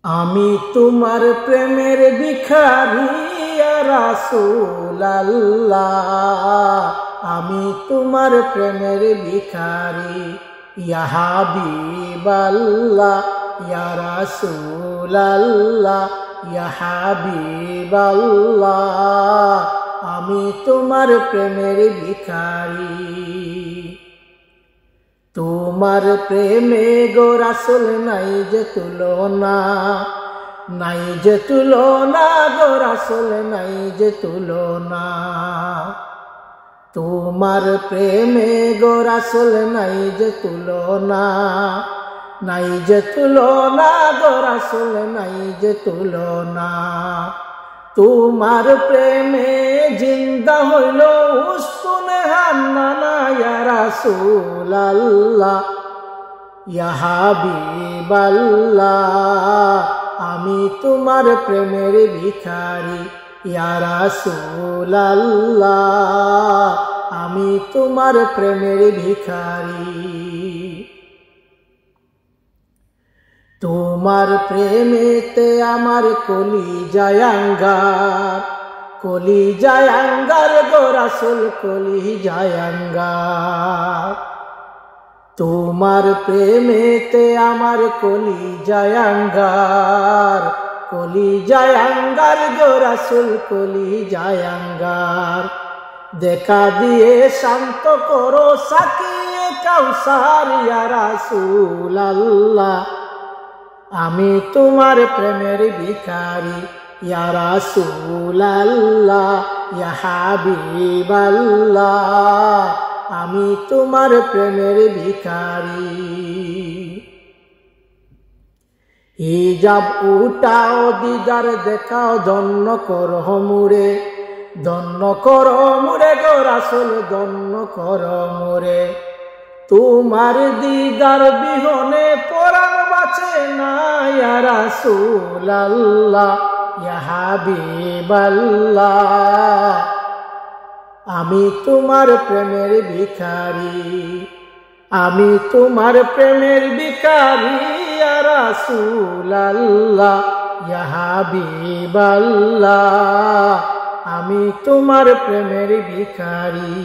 আমি তোমার প্রেমের ভিখারি ইয়া রাসূলুল্লাহ, আমি তোমার প্রেমের ভিখারি ইয়া হাবিবাল্লাহ, ইয়া রাসূলুল্লাহ, ইয়া হাবিবাল্লাহ, আমি তোমার প্রেমের ভিখারি। তোমার প্রেমে গো রাসূল নাই যে তুলনা, নাই যে তুলনা গো রাসূল নাই যে তুলনা। তোমার প্রেমে গো রাসূল নাই যে তুলনা, নাই যে তুলনা গো রাসূল নাই যে তুলনা। তোমার প্রেমে জিন্দা হইল উস্তুনে হান্নানা ইয়া রাসূলুল্লাহ, ইয়া হাবিবাল্লাহ, আমি তোমার প্রেমের ভিখারি ইয়া রাসূলুল্লাহ, আমি তোমার প্রেমের ভিখারি। তোমার প্রেমেতে আমার কলিজায় আঙ্গার, কলিজায় আঙ্গার গো রাসূল কলিজায় আঙ্গার। তোমার প্রেমেতে আমার কলিজায় আঙ্গার, কলিজায় আঙ্গার গো রাসূল কলিজায় আঙ্গার। দেখা দিয়ে শান্ত করো সাকিয়ে কাউসার ইয়া রাসূলুল্লাহ, আমি তোমার প্রেমের ভিখারি ইয়া রাসূলুল্লাহ, ইয়া হাবিবাল্লাহ, আমি তোমার প্রেমের ভিখারি। হিজাব উঠাও দিদার দেখাও ধন্য করো মুরে, ধন্য করো মুরে গো রাসূল ধন্য করো মুরে। তোমার দিদার বিহনে পরাণ বাঁচে না ইয়া রাসূলুল্লাহ, ইয়া হাবিবাল্লাহ, আমি তোমার প্রেমের ভিখারি, আমি তোমার প্রেমের ভিখারি ইয়া রাসূলুল্লাহ, ইয়া হাবিবাল্লাহ, আমি তোমার প্রেমের ভিখারি।